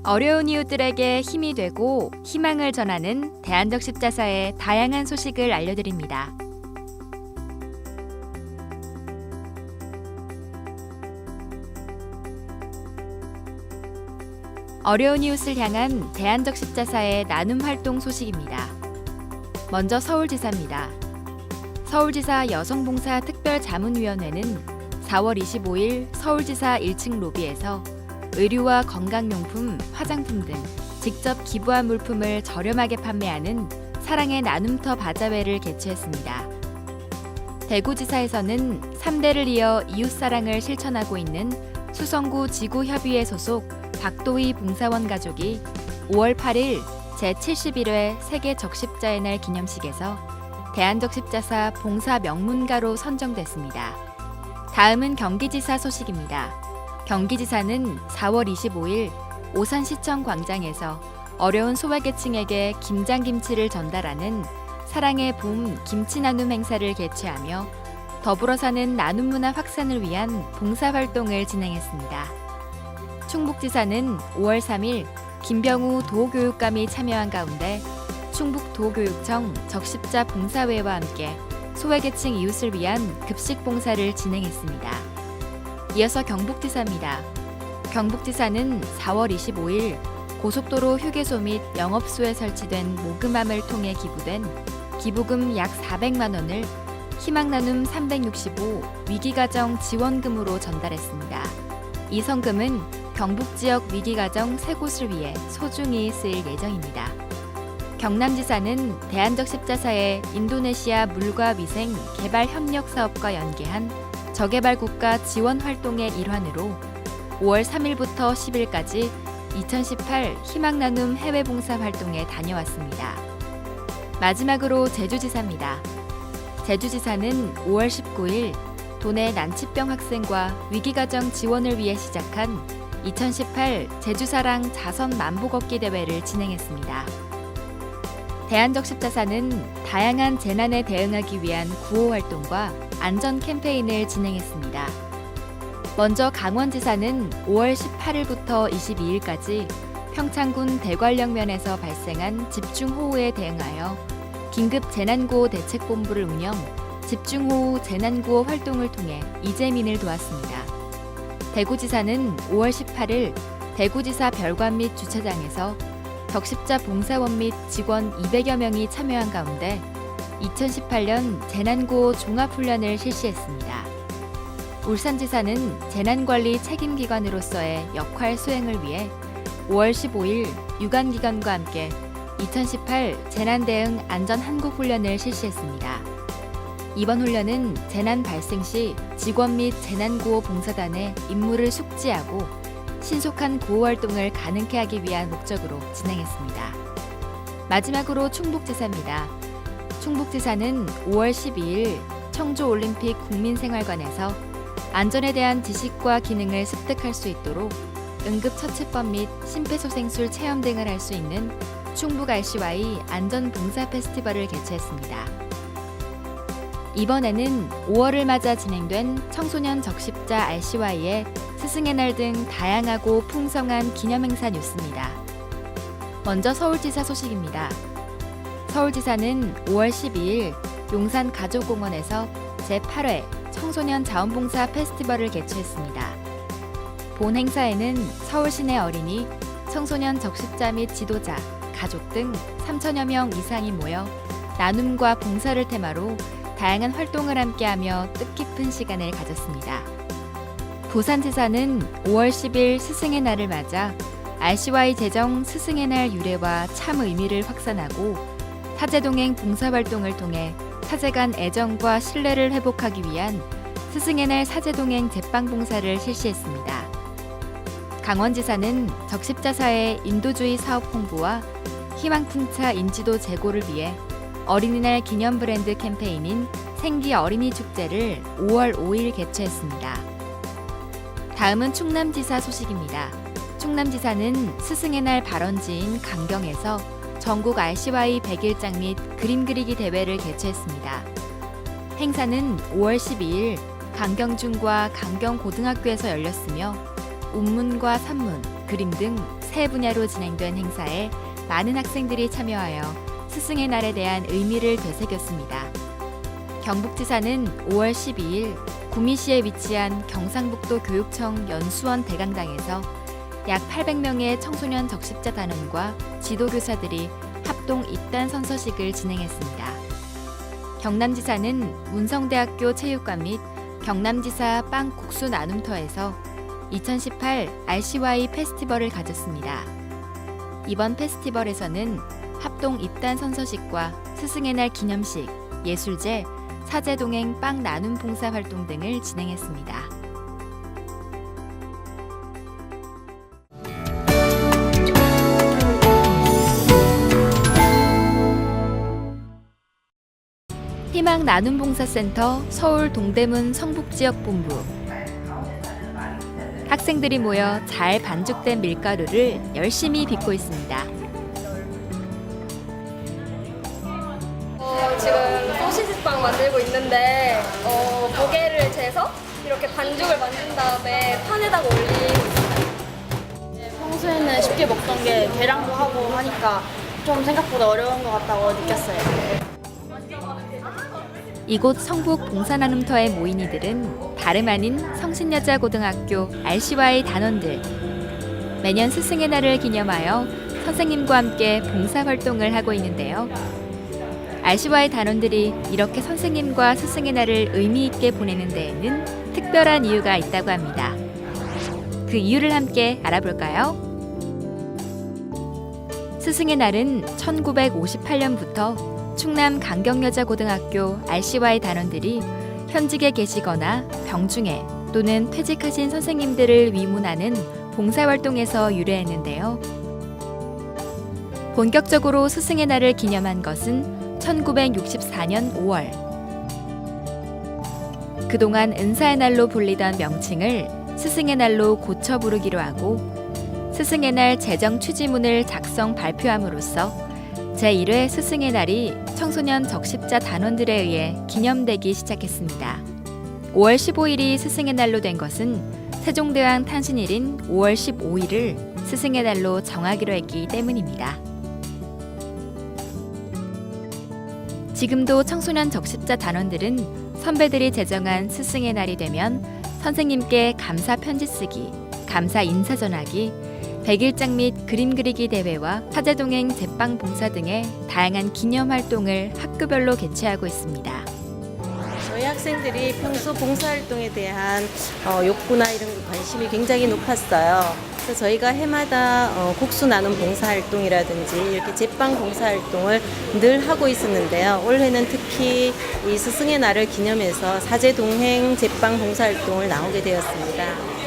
어려운 이웃들에게 힘이 되고 희망을 전하는 대안적 십자사의 다양한 소식을 알려드립니다. 어려운 이웃을 향한 대안적 십자사의 나눔 활동 소식입니다. 먼저 서울지사입니다. 서울지사 여성봉사 특별자문위원회는 4월 25일 서울지사 1층 로비에서 의류와 건강용품, 화장품 등 직접 기부한 물품을 저렴하게 판매하는 사랑의 나눔터 바자회를 개최했습니다. 대구지사에서는 3대를 이어 이웃사랑을 실천하고 있는 수성구 지구협의회 소속 박도희 봉사원 가족이 5월 8일 제71회 세계 적십자의 날 기념식에서 대한적십자사 봉사 명문가로 선정됐습니다. 다음은 경기지사 소식입니다. 경기지사는 4월 25일 오산시청 광장에서 어려운 소외계층에게 김장김치를 전달하는 사랑의 봄 김치나눔 행사를 개최하며 더불어 사는 나눔문화 확산을 위한 봉사활동을 진행했습니다. 충북지사는 5월 3일 김병우 도교육감이 참여한 가운데 충북도교육청 적십자 봉사회와 함께 소외계층 이웃을 위한 급식 봉사를 진행했습니다. 이어서 경북지사입니다. 경북지사는 4월 25일 고속도로 휴게소 및 영업소에 설치된 모금함을 통해 기부된 기부금 약 400만 원을 희망나눔 365 위기가정 지원금으로 전달했습니다. 이 성금은 경북 지역 위기가정 3곳을 위해 소중히 쓰일 예정입니다. 경남지사는 대안적 십자사의 인도네시아 물과 위생 개발 협력 사업과 연계한 저개발 국가 지원 활동의 일환으로 5월 3일부터 10일까지 2018 희망나눔 해외봉사 활동에 다녀왔습니다. 마지막으로 제주지사입니다. 제주지사는 5월 19일 도내 난치병 학생과 위기가정 지원을 위해 시작한 2018 제주사랑 자선 만보 걷기 대회를 진행했습니다. 대안적 십자사는 다양한 재난에 대응하기 위한 구호 활동과 안전 캠페인을 진행했습니다. 먼저 강원지사는 5월 18일부터 22일까지 평창군 대관령면에서 발생한 집중호우에 대응하여 긴급 재난구호 대책본부를 운영, 집중호우 재난구호 활동을 통해 이재민을 도왔습니다. 대구지사는 5월 18일 대구지사 별관 및 주차장에서 적십자 봉사원 및 직원 200여 명이 참여한 가운데 2018년 재난구호 종합훈련을 실시했습니다. 울산지사는 재난관리 책임기관으로서의 역할 수행을 위해 5월 15일 유관기관과 함께 2018 재난대응 안전한국훈련을 실시했습니다. 이번 훈련은 재난 발생 시 직원 및 재난구호 봉사단의 임무를 숙지하고 신속한 구호 활동을 가능케 하기 위한 목적으로 진행했습니다. 마지막으로 충북지사입니다. 충북지사는 5월 12일 청주올림픽 국민생활관에서 안전에 대한 지식과 기능을 습득할 수 있도록 응급처치법 및 심폐소생술 체험 등을 할 수 있는 충북 RCY 안전봉사 페스티벌을 개최했습니다. 이번에는 5월을 맞아 진행된 청소년 적십자 RCY의 스승의 날 등 다양하고 풍성한 기념행사 뉴스입니다. 먼저 서울지사 소식입니다. 서울지사는 5월 12일 용산 가족공원에서 제8회 청소년 자원봉사 페스티벌을 개최했습니다. 본 행사에는 서울시내 어린이, 청소년 적십자 및 지도자, 가족 등 3천여 명 이상이 모여 나눔과 봉사를 테마로 다양한 활동을 함께하며 뜻깊은 시간을 가졌습니다. 부산지사는 5월 10일 스승의 날을 맞아 RCY 제정 스승의 날 유래와 참 의미를 확산하고 사제동행 봉사활동을 통해 사제 간 애정과 신뢰를 회복하기 위한 스승의 날 사제동행 제빵봉사를 실시했습니다. 강원지사는 적십자사의 인도주의 사업 홍보와 희망풍차 인지도 제고를 위해 어린이날 기념 브랜드 캠페인인 생기 어린이 축제를 5월 5일 개최했습니다. 다음은 충남지사 소식입니다. 충남지사는 스승의 날 발원지인 강경에서 전국 RCY 100일장 및 그림 그리기 대회를 개최했습니다. 행사는 5월 12일 강경중과 강경고등학교에서 열렸으며 운문과 산문, 그림 등 세 분야로 진행된 행사에 많은 학생들이 참여하여 스승의 날에 대한 의미를 되새겼습니다. 경북지사는 5월 12일 구미시에 위치한 경상북도 교육청 연수원 대강당에서 약 800명의 청소년 적십자 단원과 지도교사들이 합동 입단 선서식을 진행했습니다. 경남지사는 문성대학교 체육관 및 경남지사 빵 국수 나눔터에서 2018 RCY 페스티벌을 가졌습니다. 이번 페스티벌에서는 합동 입단 선서식과 스승의 날 기념식, 예술제, 사제동행 빵 나눔 봉사 활동 등을 진행했습니다. 희망 나눔 봉사센터 서울 동대문 성북지역본부. 학생들이 모여 잘 반죽된 밀가루를 열심히 빚고 있습니다. 지금 소시지빵 만들고 있는데 무게를 재서 이렇게 반죽을 만든 다음에 판에다가 올리고 있어요. 네, 평소에는 쉽게 먹던 게 계량도 하고 하니까 좀 생각보다 어려운 것 같다고 느꼈어요. 이곳 성북 봉사나눔터에 모인 이들은 다름 아닌 성신여자고등학교 RCY 단원들. 매년 스승의 날을 기념하여 선생님과 함께 봉사활동을 하고 있는데요. RCY 단원들이 이렇게 선생님과 스승의 날을 의미 있게 보내는 데에는 특별한 이유가 있다고 합니다. 그 이유를 함께 알아볼까요? 스승의 날은 1958년부터 충남 강경여자고등학교 RCY 단원들이 현직에 계시거나 병중에 또는 퇴직하신 선생님들을 위문하는 봉사활동에서 유래했는데요. 본격적으로 스승의 날을 기념한 것은 1964년 5월. 그동안 은사의 날로 불리던 명칭을 스승의 날로 고쳐 부르기로 하고 스승의 날 제정 취지문을 작성 발표함으로써 제1회 스승의 날이 청소년 적십자 단원들에 의해 기념되기 시작했습니다. 5월 15일이 스승의 날로 된 것은 세종대왕 탄신일인 5월 15일을 스승의 날로 정하기로 했기 때문입니다. 지금도 청소년 적십자 단원들은 선배들이 제정한 스승의 날이 되면 선생님께 감사 편지 쓰기, 감사 인사 전하기, 백일장 및 그림 그리기 대회와 사제동행 제빵 봉사 등의 다양한 기념 활동을 학교별로 개최하고 있습니다. 저희 학생들이 평소 봉사활동에 대한 욕구나 이런 관심이 굉장히 높았어요. 그래서 저희가 해마다 국수 나눔 봉사활동이라든지 이렇게 제빵 봉사활동을 늘 하고 있었는데요. 올해는 특히 이 스승의 날을 기념해서 사제동행 제빵 봉사활동을 나오게 되었습니다.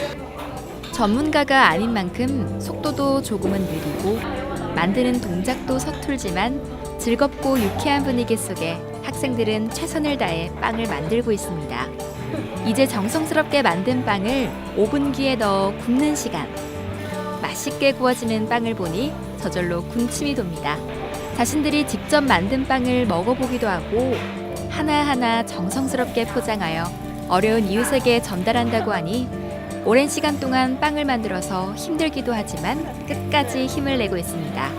전문가가 아닌 만큼 속도도 조금은 느리고 만드는 동작도 서툴지만 즐겁고 유쾌한 분위기 속에 학생들은 최선을 다해 빵을 만들고 있습니다. 이제 정성스럽게 만든 빵을 오븐기에 넣어 굽는 시간. 맛있게 구워지는 빵을 보니 저절로 군침이 돕니다. 자신들이 직접 만든 빵을 먹어보기도 하고 하나하나 정성스럽게 포장하여 어려운 이웃에게 전달한다고 하니 오랜 시간 동안 빵을 만들어서 힘들기도 하지만 끝까지 힘을 내고 있습니다.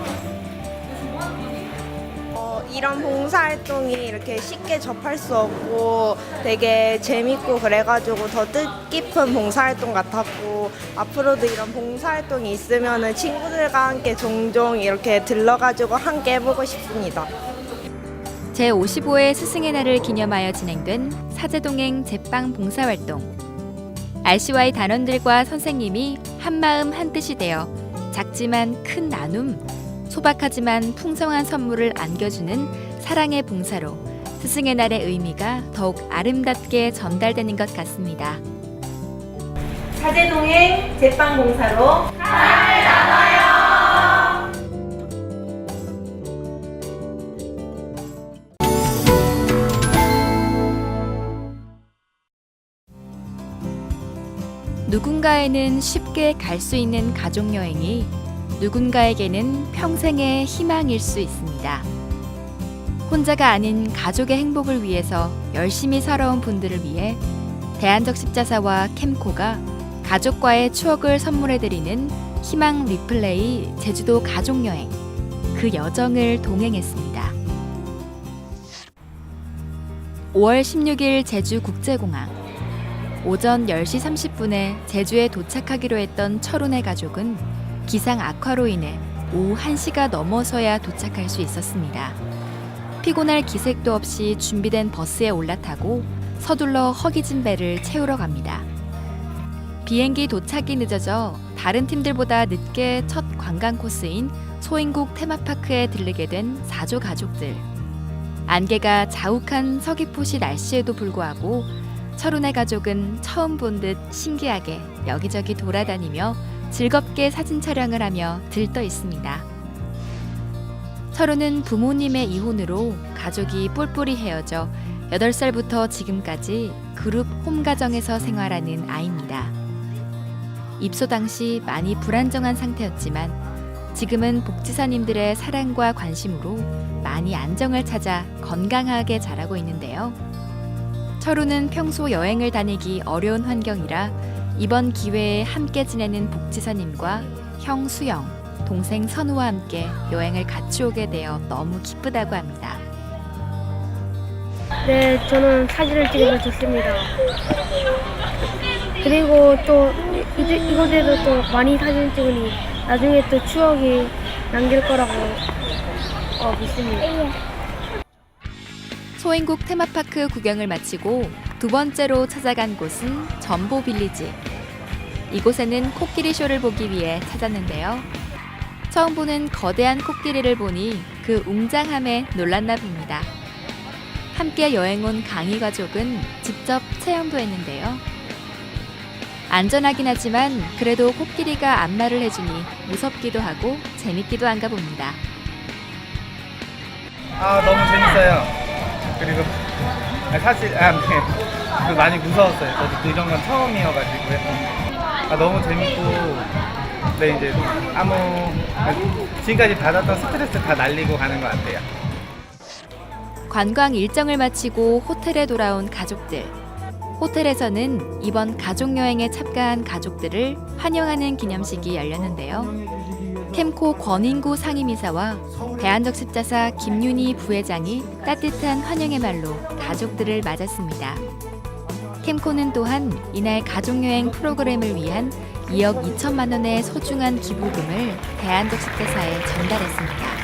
이런 봉사활동이 이렇게 쉽게 접할 수 없고 되게 재밌고 그래가지고 더 뜻깊은 봉사활동 같았고 앞으로도 이런 봉사활동이 있으면 친구들과 함께 종종 이렇게 들러가지고 함께 해보고 싶습니다. 제55회 스승의 날을 기념하여 진행된 사제동행 제빵 봉사활동. RCY 단원들과 선생님이 한마음 한뜻이 되어 작지만 큰 나눔, 소박하지만 풍성한 선물을 안겨주는 사랑의 봉사로 스승의 날의 의미가 더욱 아름답게 전달되는 것 같습니다. 사제동행 제빵 봉사로 사랑을 나눠요. 누군가에는 쉽게 갈 수 있는 가족여행이 누군가에게는 평생의 희망일 수 있습니다. 혼자가 아닌 가족의 행복을 위해서 열심히 살아온 분들을 위해 대한적십자사와 캠코가 가족과의 추억을 선물해드리는 희망 리플레이 제주도 가족여행, 그 여정을 동행했습니다. 5월 16일 제주국제공항. 오전 10시 30분에 제주에 도착하기로 했던 철훈의 가족은 기상 악화로 인해 오후 1시가 넘어서야 도착할 수 있었습니다. 피곤할 기색도 없이 준비된 버스에 올라타고 서둘러 허기진 배를 채우러 갑니다. 비행기 도착이 늦어져 다른 팀들보다 늦게 첫 관광 코스인 소인국 테마파크에 들르게 된 4조 가족들. 안개가 자욱한 서귀포시 날씨에도 불구하고 철훈의 가족은 처음 본 듯 신기하게 여기저기 돌아다니며 즐겁게 사진 촬영을 하며 들떠 있습니다. 철훈은 부모님의 이혼으로 가족이 뿔뿔이 헤어져 8살부터 지금까지 그룹 홈가정에서 생활하는 아이입니다. 입소 당시 많이 불안정한 상태였지만 지금은 복지사님들의 사랑과 관심으로 많이 안정을 찾아 건강하게 자라고 있는데요. 철우는 평소 여행을 다니기 어려운 환경이라 이번 기회에 함께 지내는 복지사님과 형 수영, 동생 선우와 함께 여행을 같이 오게 되어 너무 기쁘다고 합니다. 네, 저는 사진을 찍어서 좋습니다. 그리고 또 이곳에서 또 많이 사진 찍으니 나중에 또 추억이 남길 거라고 믿습니다. 소인국 테마파크 구경을 마치고 두 번째로 찾아간 곳은 전보빌리지. 이곳에는 코끼리 쇼를 보기 위해 찾았는데요. 처음 보는 거대한 코끼리를 보니 그 웅장함에 놀랐나 봅니다. 함께 여행 온 강희 가족은 직접 체험도 했는데요. 안전하긴 하지만 그래도 코끼리가 안마를 해주니 무섭기도 하고 재밌기도 한가 봅니다. 너무 재밌어요. 그리고 사실 네. 많이 무서웠어요. 저도 이런 건 처음이어가지고요. 너무 재밌고 네, 이제 지금까지 받았던 스트레스 다 날리고 가는 것 같아요. 관광 일정을 마치고 호텔에 돌아온 가족들. 호텔에서는 이번 가족여행에 참가한 가족들을 환영하는 기념식이 열렸는데요. 캠코 권인구 상임이사와 대한적 십자사 김윤희 부회장이 따뜻한 환영의 말로 가족들을 맞았습니다. 캠코는 또한 이날 가족여행 프로그램을 위한 2억 2천만 원의 소중한 기부금을 대한적 십자사에 전달했습니다.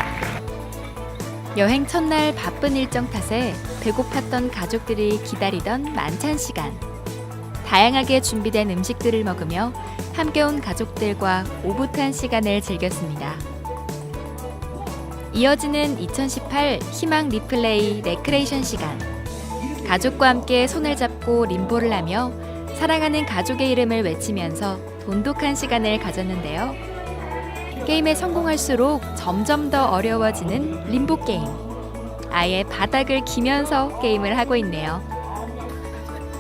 여행 첫날 바쁜 일정 탓에 배고팠던 가족들이 기다리던 만찬 시간. 다양하게 준비된 음식들을 먹으며 함께 온 가족들과 오붓한 시간을 즐겼습니다. 이어지는 2018 희망 리플레이 레크레이션 시간. 가족과 함께 손을 잡고 림보를 하며 사랑하는 가족의 이름을 외치면서 돈독한 시간을 가졌는데요. 게임에 성공할수록 점점 더 어려워지는 림보 게임. 아예 바닥을 기면서 게임을 하고 있네요.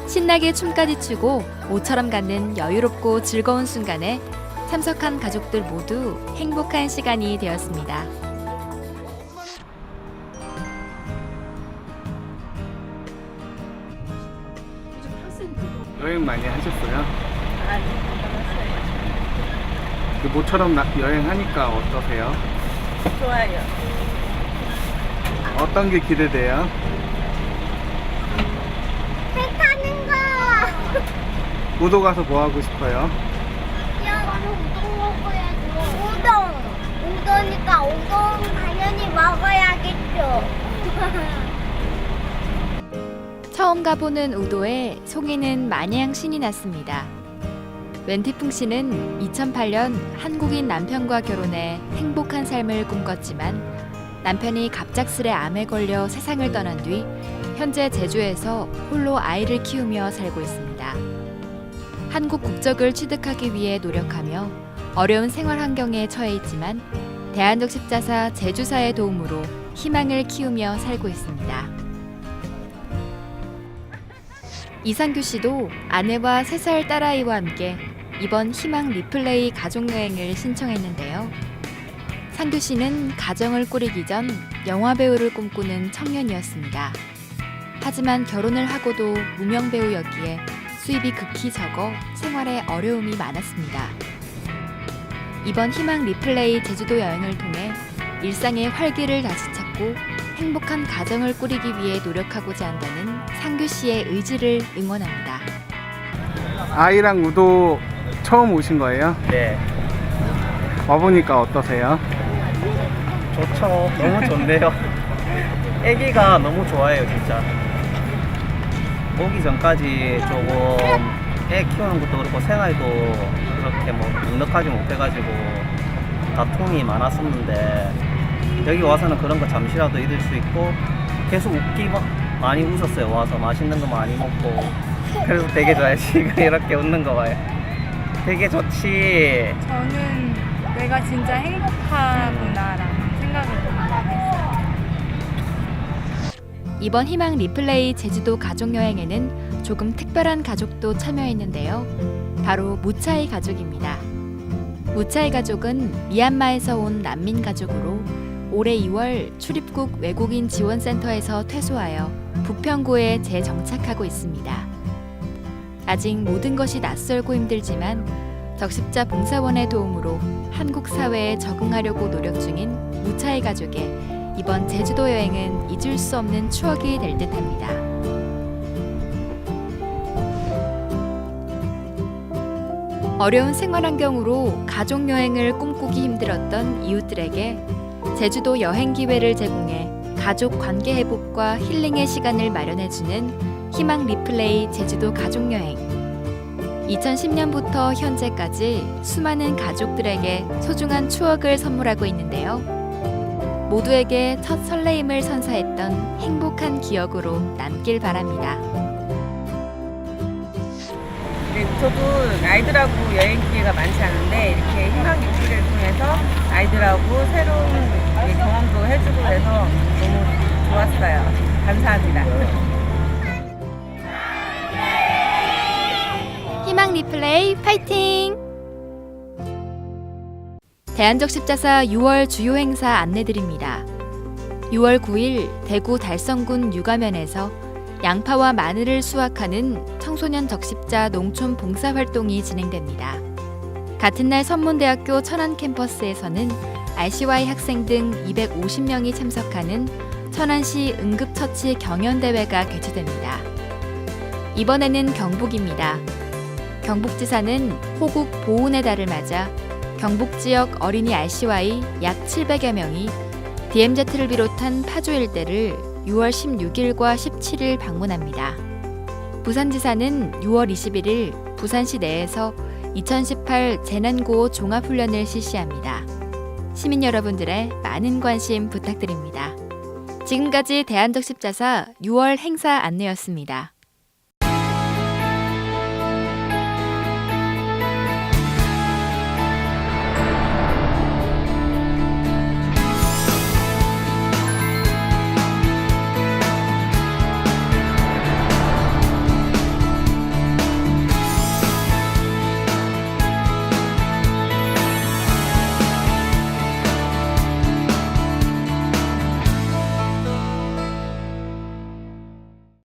신나게 춤까지 추고 모처럼 갖는 여유롭고 즐거운 순간에 참석한 가족들 모두 행복한 시간이 되었습니다. 여행 많이 하셨어요? 모처럼 여행하니까 어떠세요? 좋아요. 어떤 게 기대돼요? 배 타는 거. 우도 가서 뭐 하고 싶어요? 그냥 우동 먹어야죠. 우동이니까 우동 당연히 먹어야겠죠. 처음 가보는 우도에 송이는 마냥 신이 났습니다. 웬티풍 씨는 2008년 한국인 남편과 결혼해 행복한 삶을 꿈꿨지만 남편이 갑작스레 암에 걸려 세상을 떠난 뒤 현재 제주에서 홀로 아이를 키우며 살고 있습니다. 한국 국적을 취득하기 위해 노력하며 어려운 생활 환경에 처해 있지만 대한적 십자사 제주사의 도움으로 희망을 키우며 살고 있습니다. 이상규 씨도 아내와 3살 딸아이와 함께 이번 희망 리플레이 가족여행을 신청했는데요. 상규 씨는 가정을 꾸리기 전 영화배우를 꿈꾸는 청년이었습니다. 하지만 결혼을 하고도 무명배우였기에 수입이 극히 적어 생활에 어려움이 많았습니다. 이번 희망 리플레이 제주도 여행을 통해 일상의 활기를 다시 찾고 행복한 가정을 꾸리기 위해 노력하고자 한다는 상규 씨의 의지를 응원합니다. 아이랑 우도 처음 오신 거예요? 네, 와보니까 어떠세요? 좋죠. 너무 좋네요. 애기가 너무 좋아해요, 진짜. 오기 전까지 조금 애 키우는 것도 그렇고 생활도 그렇게 뭐 넉넉하지 못해가지고 다툼이 많았었는데 여기 와서는 그런 거 잠시라도 잊을 수 있고 계속 많이 웃었어요. 와서 맛있는 거 많이 먹고 그래서 되게 좋아요. 지금 이렇게 웃는 거 봐요. 되게 좋지. 저는 내가 진짜 행복하구나라는 생각을 너무 많이 했어요. 이번 희망 리플레이 제주도 가족여행에는 조금 특별한 가족도 참여했는데요. 바로 무차이 가족입니다. 무차이 가족은 미얀마에서 온 난민 가족으로 올해 2월 출입국 외국인 지원센터에서 퇴소하여 부평구에 재정착하고 있습니다. 아직 모든 것이 낯설고 힘들지만 적십자 봉사원의 도움으로 한국 사회에 적응하려고 노력 중인 무차이 가족의 이번 제주도 여행은 잊을 수 없는 추억이 될 듯합니다. 어려운 생활 환경으로 가족 여행을 꿈꾸기 힘들었던 이웃들에게 제주도 여행 기회를 제공해 가족 관계 회복과 힐링의 시간을 마련해주는 희망 리플레이 제주도 가족 여행. 2010년부터 현재까지 수많은 가족들에게 소중한 추억을 선물하고 있는데요. 모두에게 첫 설레임을 선사했던 행복한 기억으로 남길 바랍니다. 네, 저도 아이들하고 여행 기회가 많지 않은데 이렇게 희망 리플레이를 통해서 아이들하고 새로운 경험도 해주고 그래서 너무 좋았어요. 감사합니다. 희망 리플레이 파이팅! 대한적십자사 6월 주요 행사 안내드립니다. 6월 9일 대구 달성군 유가면에서 양파와 마늘을 수확하는 청소년 적십자 농촌 봉사활동이 진행됩니다. 같은 날 선문대학교 천안 캠퍼스에서는 RCY 학생 등 250명이 참석하는 천안시 응급처치 경연대회가 개최됩니다. 이번에는 경북입니다. 경북지사는 호국 보훈의 달을 맞아 경북 지역 어린이 RCY 약 700여 명이 DMZ를 비롯한 파주 일대를 6월 16일과 17일 방문합니다. 부산지사는 6월 21일 부산시 내에서 2018 재난구호 종합훈련을 실시합니다. 시민 여러분들의 많은 관심 부탁드립니다. 지금까지 대한적십자사 6월 행사 안내였습니다.